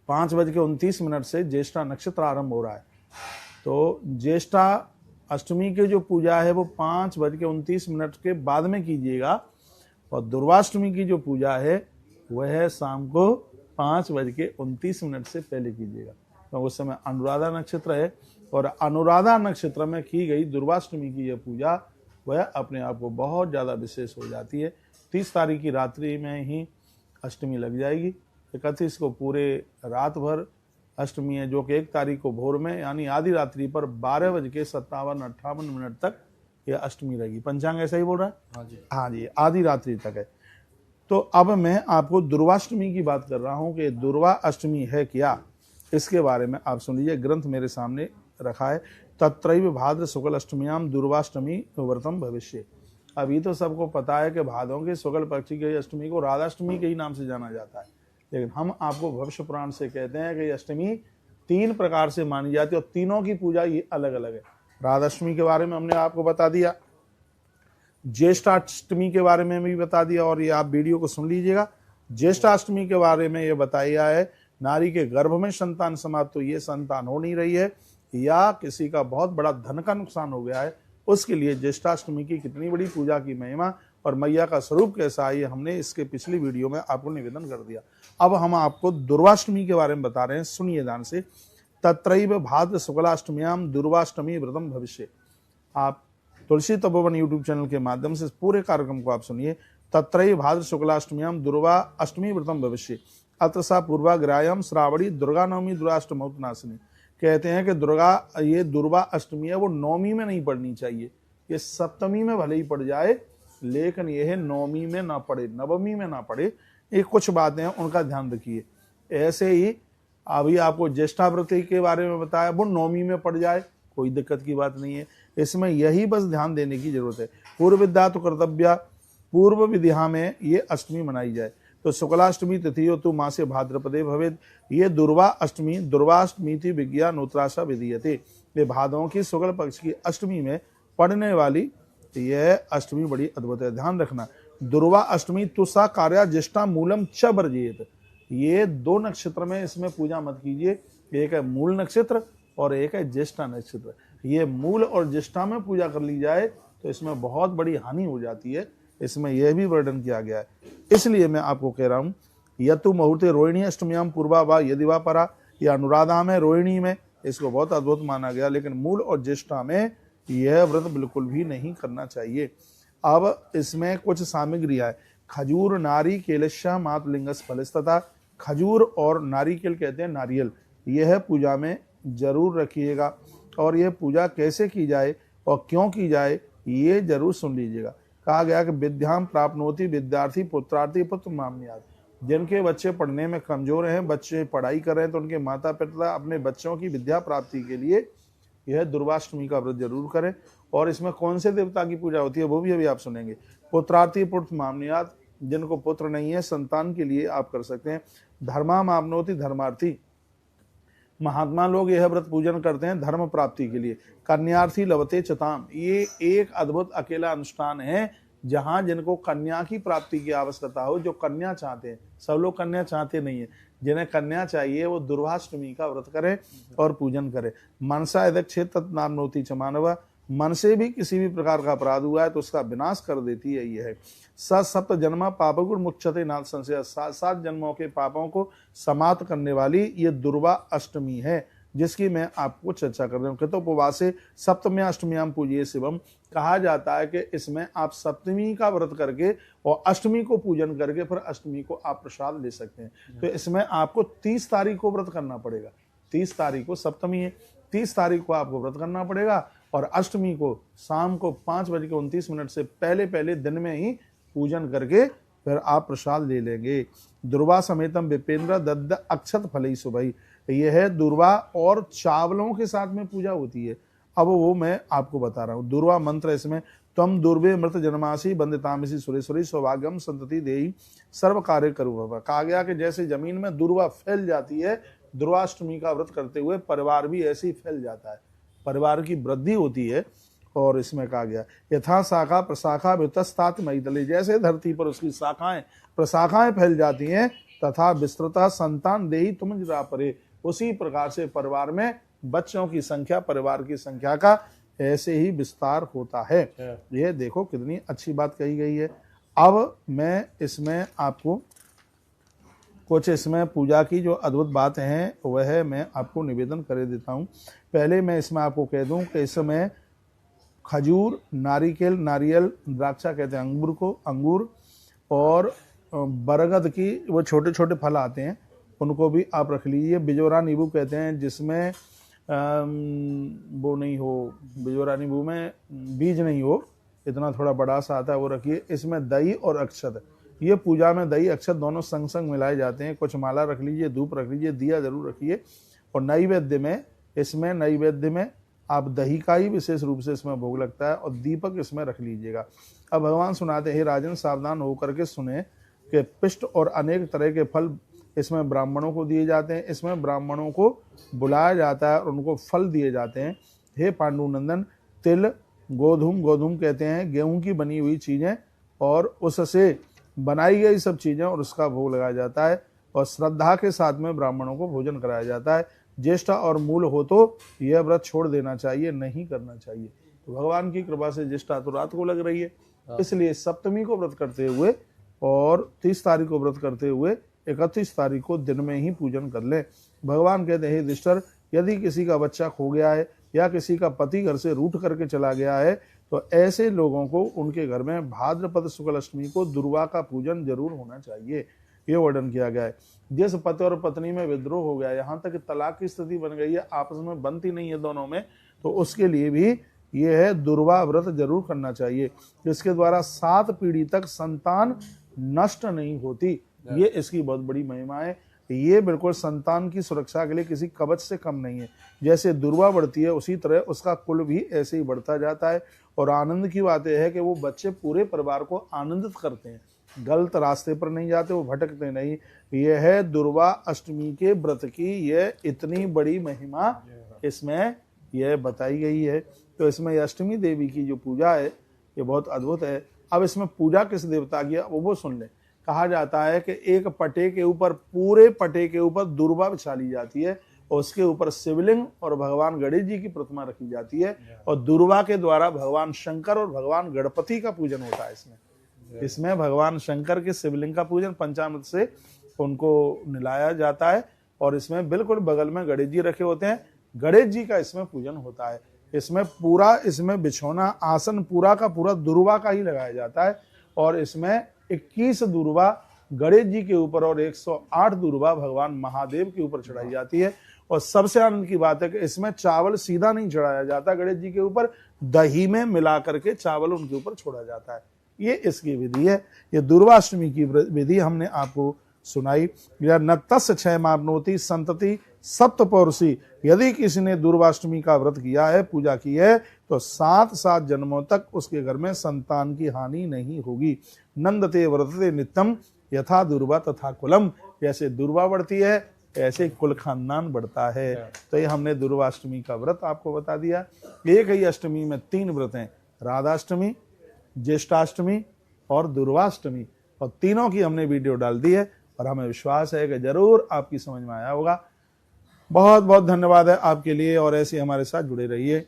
5:29 से ज्येष्ठा नक्षत्र आरंभ हो रहा है। तो ज्येष्ठा अष्टमी की जो पूजा है वो 5:29 के बाद में कीजिएगा, और दुर्वाष्टमी की जो पूजा है वह है शाम को 5:29 से पहले कीजिएगा। तो उस समय अनुराधा नक्षत्र है, और अनुराधा नक्षत्र में की गई दुर्वाष्टमी की यह पूजा वह अपने आप को बहुत ज़्यादा विशेष हो जाती है। 30 तारीख की रात्रि में ही अष्टमी लग जाएगी। 31 को पूरे रात भर अष्टमी है, जो कि 1 तारीख को भोर में यानी आधी रात्रि पर 12:57-58 तक यह अष्टमी रहेगी। पंचांग ऐसा ही बोल रहा है? हाँ जी, आधी रात्रि तक है। तो अब मैं आपको दुर्वाष्टमी की बात कर रहा हूं कि दुर्वा अष्टमी है क्या, इसके बारे में आप सुन लीजिए। ग्रंथ मेरे सामने रखा है, तत्रैव भाद्र शुक्ल अष्टम्याम दुर्वाष्टमी व्रतम भविष्य। अभी तो सबको पता है कि भादों के शुक्ल पक्ष की अष्टमी को राधाष्टमी के ही नाम से जाना जाता है, लेकिन हम आपको भविष्य पुराण से कहते हैं कि अष्टमी 3 प्रकार से मानी जाती है और तीनों की पूजा ये अलग अलग है। राधाष्टमी के बारे में हमने आपको बता दिया, ज्येष्ठाष्टमी के बारे में भी बता दिया, और ये आप वीडियो को सुन लीजिएगा। ज्येष्ठाष्टमी के बारे में ये बताया है, नारी के गर्भ में संतान समाप्त हुई है, संतान हो नहीं रही है, या किसी का बहुत बड़ा धन का नुकसान हो गया है, उसके लिए ज्येष्ठाष्टमी की कितनी बड़ी पूजा की महिमा और मैया का स्वरूप कैसा है, ये हमने इसके पिछली वीडियो में आपको निवेदन कर दिया। अब हम आपको दुर्वाष्टमी के बारे में बता रहे हैं, सुनिए ध्यान से। तत्रैव भाद्र शुक्लाष्टम्याम दुर्वाष्टमी व्रतम भविष्य। आप तुलसी तपोवन यूट्यूब चैनल के माध्यम से पूरे कार्यक्रम को आप सुनिए। तत्रैव भाद्र शुक्लाष्टम्याम दुर्वा अष्टमी व्रतम भविष्य अत्र सा पूर्वाग्रायम श्रावणी दुर्गा नवमी दुराष्टमोत्नाशिनी। कहते हैं कि ये दुर्वा अष्टमी है, वो नवमी में नहीं पढ़नी चाहिए, ये सप्तमी में भले ही पड़ जाए, लेकिन यह नवमी में ना पड़े, नवमी में ना पड़े। ये कुछ बातें हैं, उनका ध्यान रखिए। ऐसे ही अभी आपको ज्येष्ठाव्रती के बारे में बताया, वो नवमी में पड़ जाए, कोई दिक्कत की बात नहीं है। इसमें यही बस ध्यान देने की जरूरत है। पूर्व विद्या तो कर्तव्य, पूर्व विद्या में ये अष्टमी मनाई जाए। तो शुक्लाष्टमी तिथियो तो मासे भाद्रपदे भवेद। ये दुर्वाष्टमी थी विज्ञान उत्तराशा विधीयते। ये भादों की शुक्ल पक्ष की अष्टमी में पड़ने वाली यह अष्टमी बड़ी अद्भुत है। ध्यान रखना, दुर्वा अष्टमी तुषा कार्या ज्येष्ठा मूलम च वर्जेत। ये 2 नक्षत्र में इसमें पूजा मत कीजिए, एक है मूल नक्षत्र और एक है ज्येष्ठा नक्षत्र। ये मूल और ज्येष्ठा में पूजा कर ली जाए तो इसमें बहुत बड़ी हानि हो जाती है, इसमें यह भी वर्णन किया गया है। इसलिए मैं आपको कह रहा हूं, यतु मुहूर्ते रोहिणी अष्टम्याम पूर्वा वा यदि वा परा, या अनुराधा में रोहिणी में इसको बहुत अद्भुत माना गया, लेकिन मूल और ज्येष्ठा में यह व्रत बिल्कुल भी नहीं करना चाहिए। अब इसमें कुछ सामग्रियां है। खजूर नारी केलश्या मातलिंगस फलस्तथा। खजूर और नारिकेल कहते हैं नारियल, यह पूजा में जरूर रखिएगा। और यह पूजा कैसे की जाए और क्यों की जाए ये जरूर सुन लीजिएगा। कहा गया कि विद्याम प्राप्नोति विद्यार्थी पुत्रार्थी पुत्र मामन्यात्। जिनके बच्चे पढ़ने में कमजोर हैं, बच्चे पढ़ाई कर रहे हैं, तो उनके माता पिता अपने बच्चों की विद्या प्राप्ति के लिए यह दुर्वाष्टमी का व्रत जरूर करें। और इसमें कौन से देवता की पूजा होती है वो भी अभी आप सुनेंगे। पुत्रार्थी पुत्र मामन्यात्, जिनको पुत्र नहीं है, संतान के लिए आप कर सकते हैं। धर्मा मामनोति धर्मार्थी, महात्मा लोग यह व्रत पूजन करते हैं धर्म प्राप्ति के लिए। कन्यार्थी लवते चताम, ये एक अद्भुत अकेला अनुष्ठान है जहां जिनको कन्या की प्राप्ति की आवश्यकता हो, जो कन्या चाहते हैं। सब लोग कन्या चाहते नहीं है, जिन्हें कन्या चाहिए वो दुर्वाष्टमी का व्रत करें और पूजन करें। मनसा यदक्षेत तत्नाम्नोति च मानव, मन से भी किसी भी प्रकार का अपराध हुआ है तो उसका विनाश कर देती है। यह है सप्त जन्मा पापगुण मुच्यते नाथ संशय, 7 जन्मों के पापों को समाप्त करने वाली ये दुर्वा अष्टमी है, जिसकी मैं आपको चर्चा कर रहा हूँ। कृतोपवासे सप्तमी अष्टम्याम पूजिए शिवम। कहा जाता है कि इसमें आप सप्तमी का व्रत करके और अष्टमी को पूजन करके फिर अष्टमी को आप प्रसाद ले सकते हैं। तो इसमें आपको 30 तारीख को व्रत करना पड़ेगा। 30 तारीख को सप्तमी है, 30 तारीख को आपको व्रत करना पड़ेगा, और अष्टमी को शाम को 5:29 से पहले दिन में ही पूजन करके फिर आप प्रसाद ले लेंगे। दुर्वा समेतम विपेंद्र दद्द अक्षत फलई सुभई। यह है दुर्वा और चावलों के साथ में पूजा होती है। अब वो मैं आपको बता रहा हूँ। दुर्वा मंत्र इसमें तम दुर्वे मृत जन्मासी बंदितामसी सुरेश्वरी सौभाग्यम संतति देई सर्व कार्य करू। कहा गया कि जैसे जमीन में दुर्वा फैल जाती है, दुर्वाष्टमी का व्रत करते हुए परिवार भी ऐसे ही फैल जाता है, परिवार की वृद्धि होती है। और इसमें कहा गया यथा शाखा प्रशाखा वितस्तात मई तले, जैसे धरती पर उसकी शाखाएं प्रशाखाएं फैल जाती हैं, तथा विस्तृता संतान देही तुम जरा परे। उसी प्रकार से परिवार में बच्चों की संख्या परिवार की संख्या का ऐसे ही विस्तार होता है। ये देखो कितनी अच्छी बात कही गई है। अब मैं इसमें आपको कुछ इसमें पूजा की जो अद्भुत बातें हैं वह मैं आपको निवेदन कर देता हूँ। पहले मैं इसमें आपको कह दूं कि इसमें खजूर, नारिकेल, नारियल, द्राक्षा कहते हैं अंगूर को, अंगूर और बरगद की वो छोटे छोटे फल आते हैं उनको भी आप रख लीजिए। बिजोरा नींबू कहते हैं जिसमें वो नहीं हो, बिजोरा नींबू में बीज नहीं हो, इतना थोड़ा बड़ा सा आता है वो रखिए। इसमें दही और अक्षत, ये पूजा में दही अक्षत दोनों संग संग मिलाए जाते हैं। कुछ माला रख लीजिए, धूप रख लीजिए, दिया जरूर रखिए। और नैवेद्य में इसमें नैवेद्य में आप दही का ही विशेष रूप से इसमें भोग लगता है और दीपक इसमें रख लीजिएगा। अब भगवान सुनाते हैं, राजन सावधान होकर के सुने कि पिष्ट और अनेक तरह के फल इसमें ब्राह्मणों को दिए जाते हैं। इसमें ब्राह्मणों को बुलाया जाता है और उनको फल दिए जाते हैं। हे पांडुनंदन, तिल, गोधूम, गोधूम कहते हैं गेहूं की बनी हुई चीजें और उससे बनाई गई सब चीजें और उसका भोग लगाया जाता है और श्रद्धा के साथ में ब्राह्मणों को भोजन कराया जाता है। ज्येष्ठा और मूल हो तो यह व्रत छोड़ देना चाहिए, नहीं करना चाहिए। तो भगवान की कृपा से ज्येष्ठा तो रात को लग रही है, इसलिए सप्तमी को व्रत करते हुए और 30 तारीख को व्रत करते हुए 31 तारीख को दिन में ही पूजन कर लें। भगवान कहते हैं, युधिष्ठिर, यदि किसी का बच्चा खो गया है या किसी का पति घर से रूठ करके चला गया है तो ऐसे लोगों को उनके घर में भाद्रपद शुक्ल अष्टमी को दुर्वा का पूजन जरूर होना चाहिए, ये वर्णन किया गया है। जिस पति और पत्नी में विद्रोह हो गया, यहाँ तक तलाक की स्थिति बन गई है, आपस में बनती नहीं है दोनों में, तो उसके लिए भी ये है दुर्वा व्रत जरूर करना चाहिए, जिसके द्वारा 7 पीढ़ी तक संतान नष्ट नहीं होती। ये इसकी बहुत बड़ी महिमा है। ये बिल्कुल संतान की सुरक्षा के लिए किसी कवच से कम नहीं है। जैसे दुर्वा बढ़ती है उसी तरह उसका कुल भी ऐसे ही बढ़ता जाता है। और आनंद की बात यह है कि वो बच्चे पूरे परिवार को आनंदित करते हैं, गलत रास्ते पर नहीं जाते, वो भटकते नहीं। यह है दुर्वा अष्टमी के व्रत की यह इतनी बड़ी महिमा इसमें यह बताई गई है। तो इसमें अष्टमी देवी की जो पूजा है ये बहुत अद्भुत है। अब इसमें पूजा किस देवता की है वो सुन ले। कहा जाता है कि एक पटे के ऊपर, पूरे पटे के ऊपर दुर्वा बिछा ली जाती है और उसके ऊपर शिवलिंग और भगवान गणेश जी की प्रतिमा रखी जाती है और दुर्वा के द्वारा भगवान शंकर और भगवान गणपति का पूजन होता है। इसमें भगवान शंकर के शिवलिंग का पूजन पंचामृत से उनको निलाया जाता है और इसमें बिल्कुल बगल में गणेश जी रखे होते हैं, गणेश जी का इसमें पूजन होता है। इसमें पूरा इसमें बिछौना आसन पूरा का पूरा दुर्वा का ही लगाया जाता है और इसमें 21 दुर्वा गणेश जी के ऊपर और 108 दुर्वा भगवान महादेव के ऊपर चढ़ाई जाती है। और सबसे आनंद की बात है कि इसमें चावल सीधा नहीं चढ़ाया जाता गणेश जी के ऊपर, दही में मिला करके चावल उनके ऊपर छोड़ा जाता है। ये इसकी विधि है। ये दुर्वाष्टमी की विधि हमने आपको सुनाई। न तस्य क्षयमाप्नोति संतति सप्तपौरुषी, यदि किसी ने दुर्वाष्टमी का व्रत किया है, पूजा की है, तो 7 जन्मों तक उसके घर में संतान की हानि नहीं होगी। नंदते व्रतते नित्यम यथा दुर्वा तथा कुलम, जैसे दुर्वा बढ़ती है ऐसे कुल खानदान बढ़ता है। तो ये हमने दुर्वाष्टमी का व्रत आपको बता दिया। एक ही अष्टमी में 3 व्रत हैं, राधाष्टमी, ज्येष्ठाष्टमी और दुर्वाष्टमी, और तीनों की हमने वीडियो डाल दी है और हमें विश्वास है कि जरूर आपकी समझ में आया होगा। बहुत बहुत धन्यवाद है आपके लिए और ऐसे हमारे साथ जुड़े रहिए।